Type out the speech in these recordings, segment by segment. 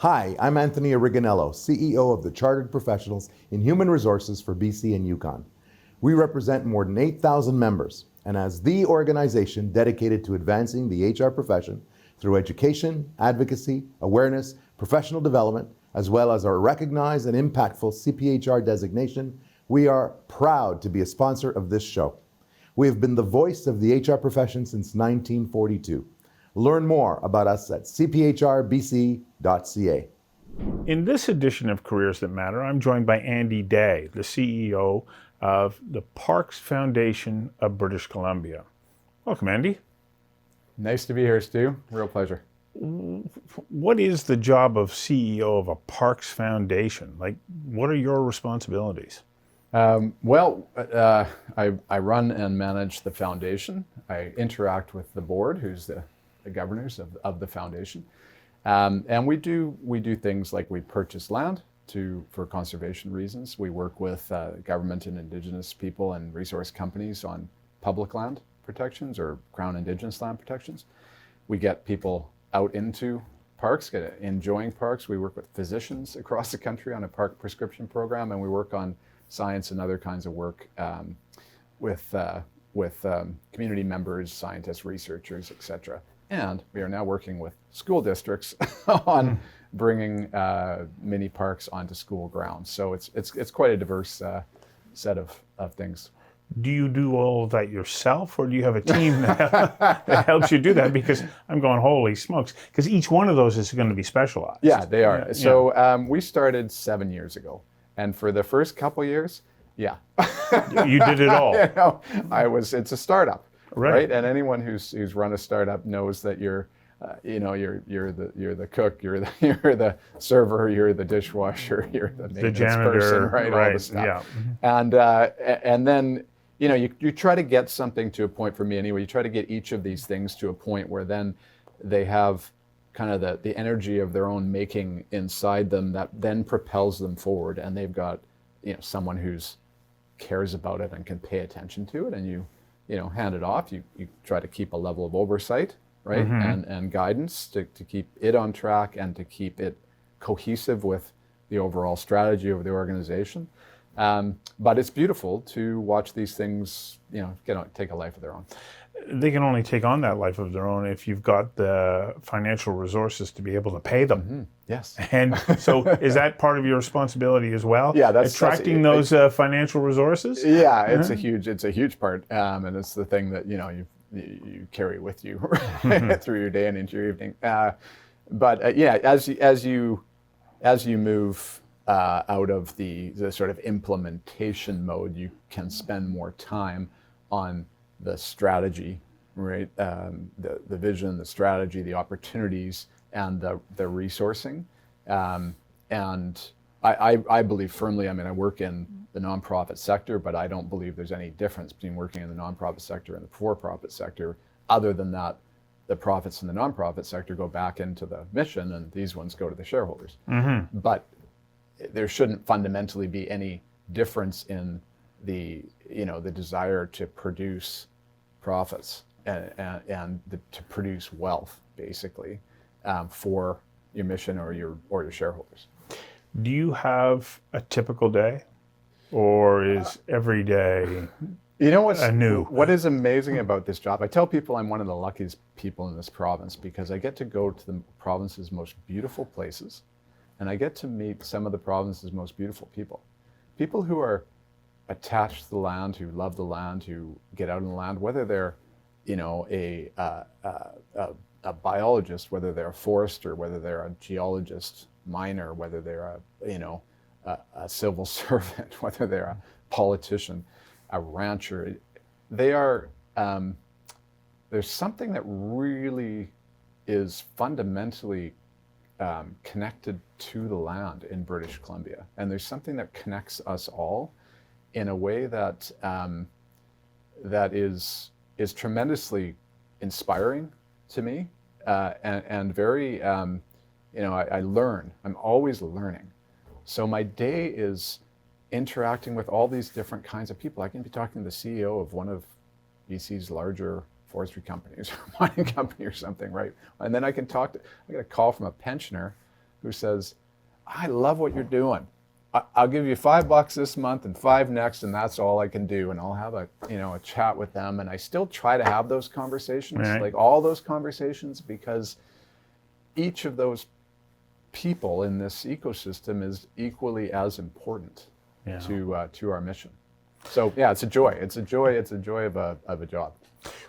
Hi, I'm Anthony Originello, CEO of the Chartered Professionals in Human Resources for BC and Yukon. We represent more than 8,000 members, and as the organization dedicated to advancing the HR profession through education, advocacy, awareness, professional development, as well as our recognized and impactful CPHR designation, we are proud to be a sponsor of this show. We have been the voice of the HR profession since 1942. Learn more about us at cphrbc.ca. In this edition of Careers That Matter, I'm joined by Andy Day, the CEO of the Parks Foundation of British Columbia. Welcome, Andy. Nice to be here, Stu. Real pleasure. What is the job of CEO of a Parks Foundation? What are your responsibilities? I run and manage the foundation. I interact with the board, who's the governors of the foundation. And we do things like we purchase land for conservation reasons. We work with government and Indigenous people and resource companies on public land protections or Crown Indigenous land protections. We get people out into parks, enjoying parks. We work with physicians across the country on a park prescription program, and we work on science and other kinds of work with community members, scientists, researchers, etc. And we are now working with school districts on bringing mini parks onto school grounds. So it's quite a diverse set of things. Do you do all of that yourself, or do you have a team that helps you do that? Because I'm going, holy smokes, because each one of those is going to be specialized. Yeah, they are. Yeah. So we started 7 years ago. And for the first couple years, yeah. You did it all. It's a startup, right? And anyone who's run a startup knows that you're the cook, you're the server, you're the dishwasher, you're the maintenance janitor, person, right? All the stuff. Yeah. And then you try to get something to a point, for me anyway, you try to get each of these things to a point where then they have kind of the energy of their own making inside them that then propels them forward, and they've got someone who's cares about it and can pay attention to it, and you hand it off. You try to keep a level of oversight, right? And guidance to keep it on track and to keep it cohesive with the overall strategy of the organization. But it's beautiful to watch these things take a life of their own. They can only take on that life of their own if you've got the financial resources to be able to pay them. Mm-hmm. Yes. And so is that part of your responsibility as well? Yeah, attracting those financial resourtions? Yeah, it's a huge part. And it's the thing that you carry with you through your day and into your evening. As you move out of the sort of implementation mode, you can spend more time on the strategy, right? The vision, the strategy, the opportunities, and the resourcing. And I believe firmly, I work in the nonprofit sector, but I don't believe there's any difference between working in the nonprofit sector and the for-profit sector, other than that the profits in the nonprofit sector go back into the mission and these ones go to the shareholders. Mm-hmm. But there shouldn't fundamentally be any difference in the desire to produce profits and to produce wealth, basically, for your mission or your shareholders. Do you have a typical day, or is every day anew? What is amazing about this job? I tell people I'm one of the luckiest people in this province because I get to go to the province's most beautiful places, and I get to meet some of the province's most beautiful people. People who are attached to the land, who love the land, who get out on the land, whether they're, a biologist, whether they're a forester, whether they're a geologist, miner, whether they're a civil servant, whether they're a politician, a rancher. They are. There's something that really is fundamentally connected to the land in British Columbia, and there's something that connects us all in a way that that is tremendously inspiring to me, and very I learn. I'm always learning. So my day is interacting with all these different kinds of people. I can be talking to the CEO of one of BC's larger forestry companies or mining company or something, right? And then I get a call from a pensioner who says, I love what you're doing. I'll give you $5 this month and 5 next, and that's all I can do. And I'll have a chat with them. And I still try to have those conversations, Right. like all those conversations, because each of those people in this ecosystem is equally as important Yeah. to our mission. So yeah, it's a joy. It's a joy of a job.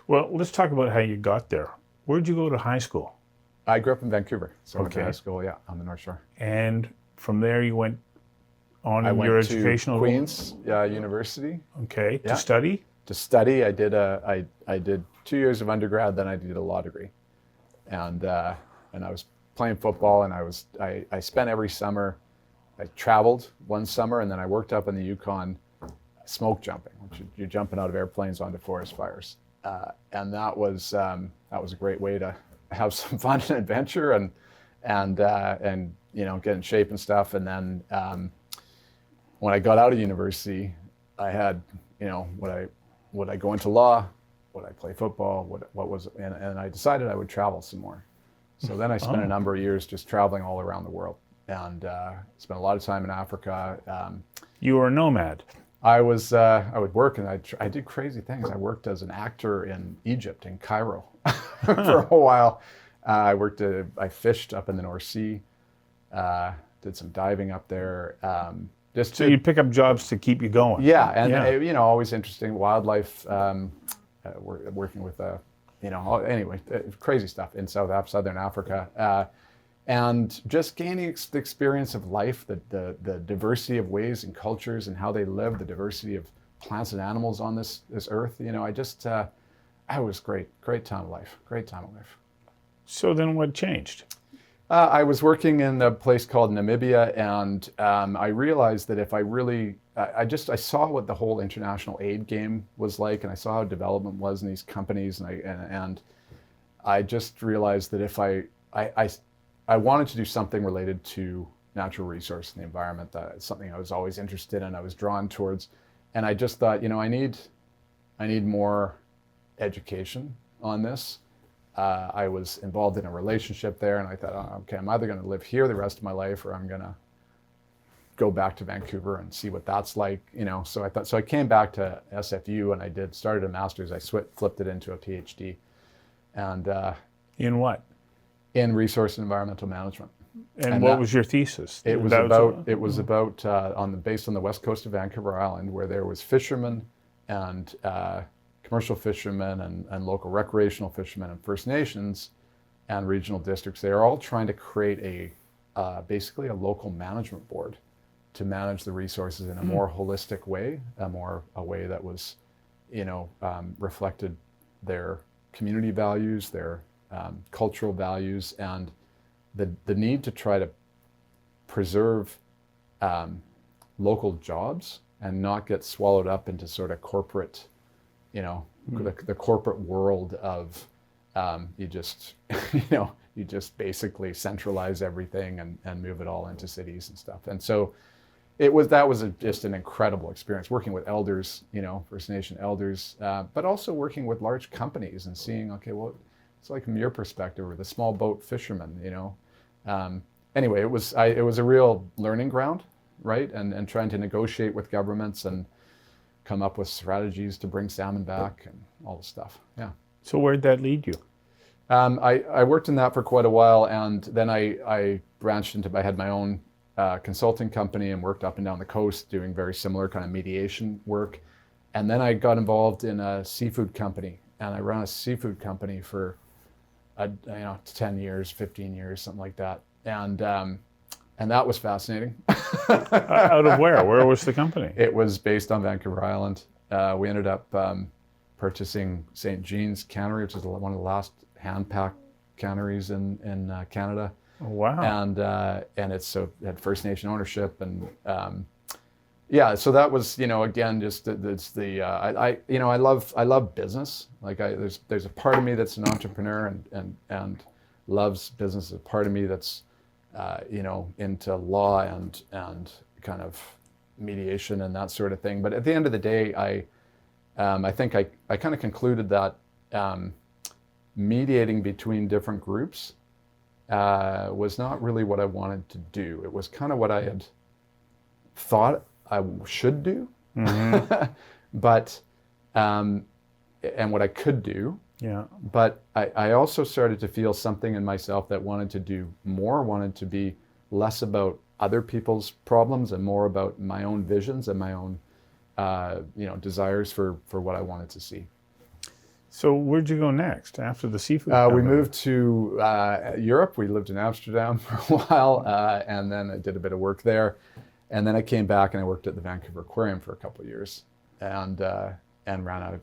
Well, let's talk about how you got there. Where'd you go to high school? I grew up in Vancouver, so I went to Okay. high school, on the North Shore. And from there you went on I in went your to educational Queen's University Okay, Yeah. to study? to study. I did 2 years of undergrad, then I did a law degree, and I was playing football, and I spent every summer. I traveled one summer, and then I worked up in the Yukon, smoke jumping, which you're jumping out of airplanes onto forest fires, and that was a great way to have some fun and adventure, and get in shape and stuff. And then when I got out of university, I had would I go into law, would I play football, what was, and I decided I would travel some more. So then I spent a number of years just traveling all around the world, and spent a lot of time in Africa. You were a nomad. I would work, and I did crazy things. I worked as an actor in Egypt, in Cairo, for a while. I fished up in the North Sea, did some diving up there. So you'd pick up jobs to keep you going. Yeah, and always interesting wildlife. Working with crazy stuff in Southern Africa. And just gaining the experience of life, the diversity of ways and cultures and how they live, the diversity of plants and animals on this earth. I was great time of life. So then what changed? I was working in a place called Namibia, and I realized that if I really, I saw what the whole international aid game was like, and I saw how development was in these companies, and I just realized that if I wanted to do something related to natural resource and the environment. That's something I was always interested in. I was drawn towards, and I just thought, I need more education on this. I was involved in a relationship there, and I thought, okay, I'm either going to live here the rest of my life, or I'm going to go back to Vancouver and see what that's like. So I came back to SFU, and I started a master's. I flipped it into a PhD, and in what? In resource and environmental management. And what was your thesis? It was about based on the west coast of Vancouver Island, where there was fishermen and commercial fishermen and local recreational fishermen and First Nations and regional districts. They are all trying to create basically a local management board to manage the resources in a more holistic way, a way that was, reflected their community values, their cultural values, and the need to try to preserve local jobs and not get swallowed up into sort of corporate, the corporate world of you just basically centralize everything and move it all into cities and stuff. And so that was just an incredible experience working with elders, First Nation elders, but also working with large companies and seeing, okay, well, it's like from your perspective, or the small boat fishermen, Anyway, it was a real learning ground, right? And trying to negotiate with governments and come up with strategies to bring salmon back and all the stuff. Yeah. So where'd that lead you? I worked in that for quite a while, and then I branched into, I had my own consulting company and worked up and down the coast doing very similar kind of mediation work. And then I got involved in a seafood company, and I ran a seafood company for 10 years, 15 years, something like that. And that was fascinating. Out of where? Where was the company? It was based on Vancouver Island. We ended up purchasing St. Jean's Cannery, which is one of the last hand-packed canneries in Canada. Oh, wow. And it had First Nation ownership, and so that was, again, just I love business. Like there's a part of me that's an entrepreneur and loves business. There's a part of me that's into law and kind of mediation and that sort of thing. But at the end of the day, I think I kind of concluded that mediating between different groups was not really what I wanted to do. It was kind of what I had thought I should do, but and what I could do. Yeah. But I also started to feel something in myself that wanted to do more, wanted to be less about other people's problems and more about my own visions and my own desires for what I wanted to see. So where'd you go next after the seafood We company? moved to Europe. We lived in Amsterdam for a while, and then I did a bit of work there. And then I came back and I worked at the Vancouver Aquarium for a couple of years, and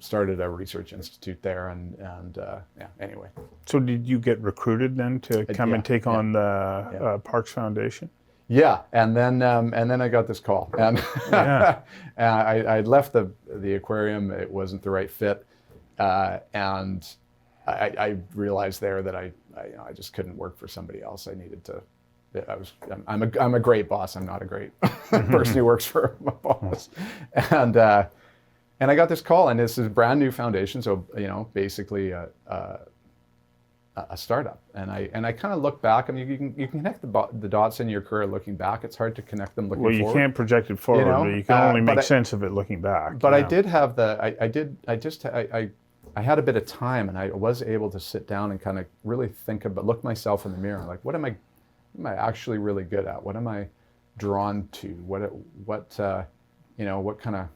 started a research institute there. Anyway. So did you get recruited then to come and take on the Parks Foundation? Yeah, and then I got this call, and Yeah. I left the aquarium. It wasn't the right fit. And I realized there that I just couldn't work for somebody else. I needed to. I'm a great boss. I'm not a great person who works for a boss. And I got this call, and this is a brand new foundation. So basically a startup. And I kind of look back. I mean, you can connect the dots in your career looking back. It's hard to connect them looking forward. Well, you can't project it forward. But you can only make sense of it looking back. But I did have I had a bit of time, and I was able to sit down and kind of really look myself in the mirror, like, what am I actually really good at? What am I drawn to? What kind of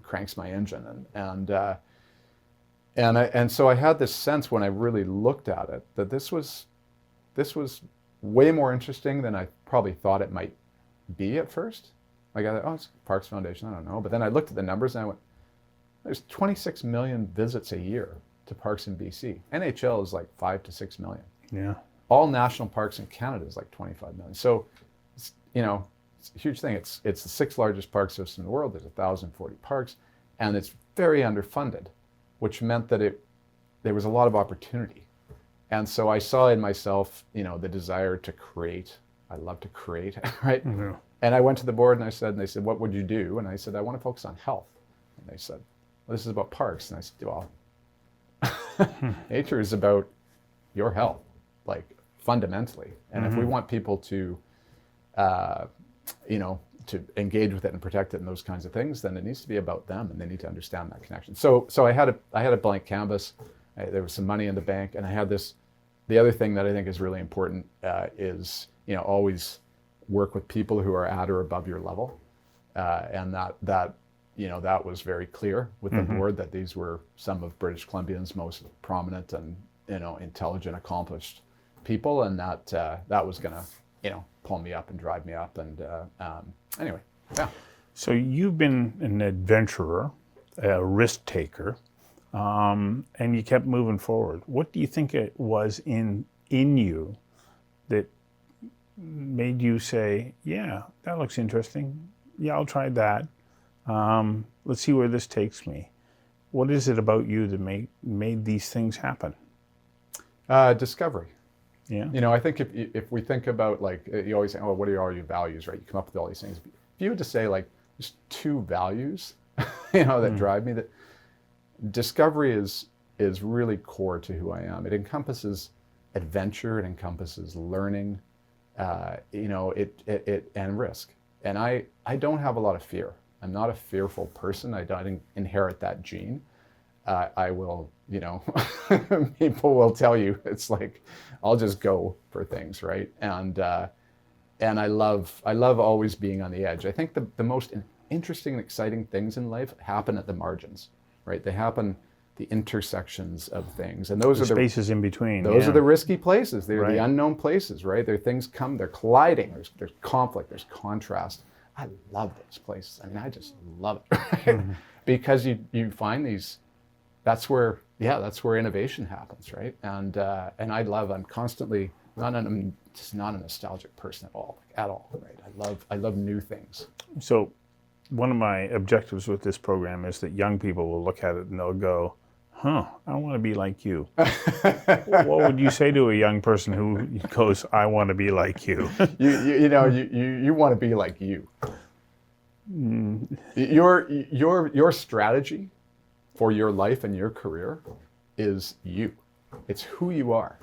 cranks my engine? And so I had this sense when I really looked at it that this was way more interesting than I probably thought it might be at first. Like, I thought, it's Parks Foundation, I don't know. But then I looked at the numbers and I went, there's 26 million visits a year to parks in BC. NHL is like 5 to 6 million. Yeah. All national parks in Canada is like 25 million. So, it's a huge thing. It's the 6th largest park system in the world. There's 1,040 parks, and it's very underfunded, which meant that there was a lot of opportunity. And so I saw in myself, the desire to create. I love to create, right? Mm-hmm. And I went to the board and they said, what would you do? And I said, I want to focus on health. And they said, well, this is about parks. And I said, well, nature is about your health, like fundamentally. And if we want people to, to engage with it and protect it and those kinds of things, then it needs to be about them, and they need to understand that connection. So I had a blank canvas. There was some money in the bank, and I had this. The other thing that I think is really important is always work with people who are at or above your level, and that was very clear with the board that these were some of British Columbia's most prominent and intelligent, accomplished people, and that was going to pull me up and drive me up. And anyway, yeah. So you've been an adventurer, a risk taker, and you kept moving forward. What do you think it was in you that made you say, yeah, that looks interesting. Yeah, I'll try that. Let's see where this takes me. What is it about you that made these things happen? Discovery. Yeah. I think if we think about, like, you always say, oh, what are all your values, right? You come up with all these things. If you were to say, like, there's 2 values, that drive me, that discovery is really core to who I am. It encompasses adventure, it encompasses learning, and risk. And I don't have a lot of fear. I'm not a fearful person. I didn't inherit that gene. I will, people will tell you, it's like, I'll just go for things, right? And I love always being on the edge. I think the most interesting and exciting things in life happen at the margins, right? They happen the intersections of things, and those are the spaces in between. Those are the risky places. They're right. The unknown places, right? They're colliding. There's conflict. There's contrast. I love those places. I mean, I just love it, right? Because you find these. That's where innovation happens, right? And I'm constantly I'm just not a nostalgic person at all, right? I love new things. So, one of my objectives with this program is that young people will look at it and they'll go, I want to be like you. What would you say to a young person who goes, I want to be like you? You want to be like you. Your strategy for your life and your career is you. It's who you are.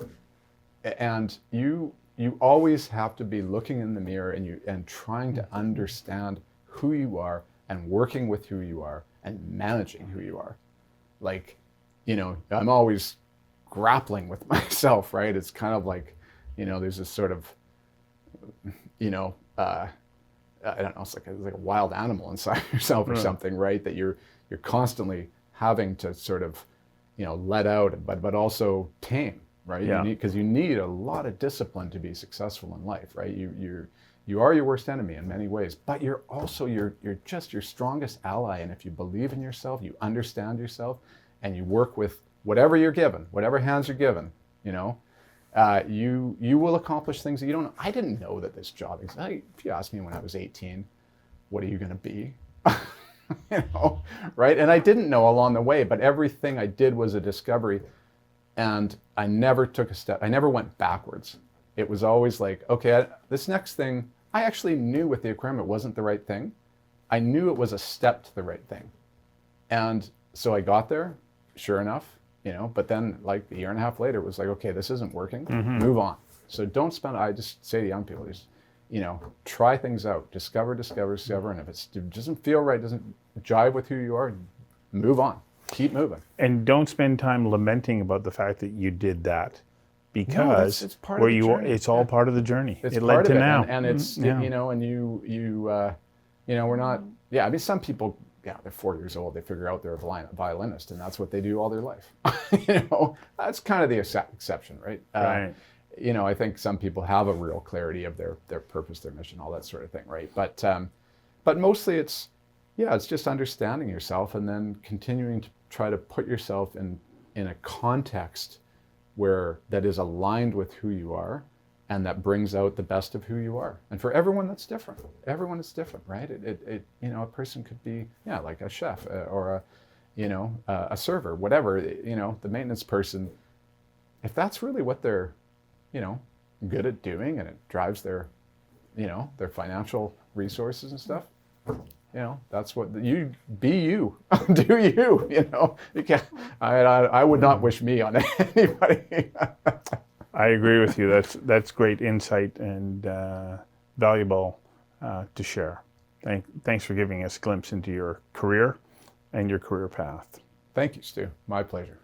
And you always have to be looking in the mirror and trying to understand who you are and working with who you are and managing who you are. Like, I'm always grappling with myself, right? It's kind of like, there's this sort of, I don't know, it's like a wild animal inside yourself or something, right? That you're constantly having to sort of, let out, but also tame, right? Yeah. Because you need a lot of discipline to be successful in life, right? You are your worst enemy in many ways, but you're also you're just your strongest ally. And if you believe in yourself, you understand yourself, and you work with whatever you're given, whatever hands you're given, you will accomplish things that you don't know. I didn't know that this job existed. If you asked me when I was 18, what are you going to be? Right? And I didn't know along the way, but everything I did was a discovery, and I never took a step. I never went backwards. It was always like, okay, this next thing, I actually knew with the aquarium it wasn't the right thing. I knew it was a step to the right thing. And so I got there, sure enough, but then like a year and a half later, it was like, okay, this isn't working, move on. So don't spend, I just say to young people, just, try things out, discover, and if it doesn't feel right, doesn't jive with who you are, move on, keep moving. And don't spend time lamenting about the fact that you did that, because it's part of the journey. It's all part of the journey. It's it part led of to it. now. And it's, and we're not, I mean, some people, they're 4 years old, they figure out they're a violinist, and that's what they do all their life. That's kind of the exception, right? Right. I think some people have a real clarity of their purpose, their mission, all that sort of thing, right? But mostly it's just understanding yourself and then continuing to try to put yourself in a context that is aligned with who you are, and that brings out the best of who you are. And for everyone, that's different. Everyone is different, right? A person could be, like a chef or a server, whatever, the maintenance person. If that's really what they're, good at doing, and it drives their financial resources and stuff, that's what you be. You do you. You can't. I would not wish me on anybody. I agree with you. That's great insight and valuable to share. Thanks for giving us a glimpse into your career and your career path. Thank you, Stu. My pleasure.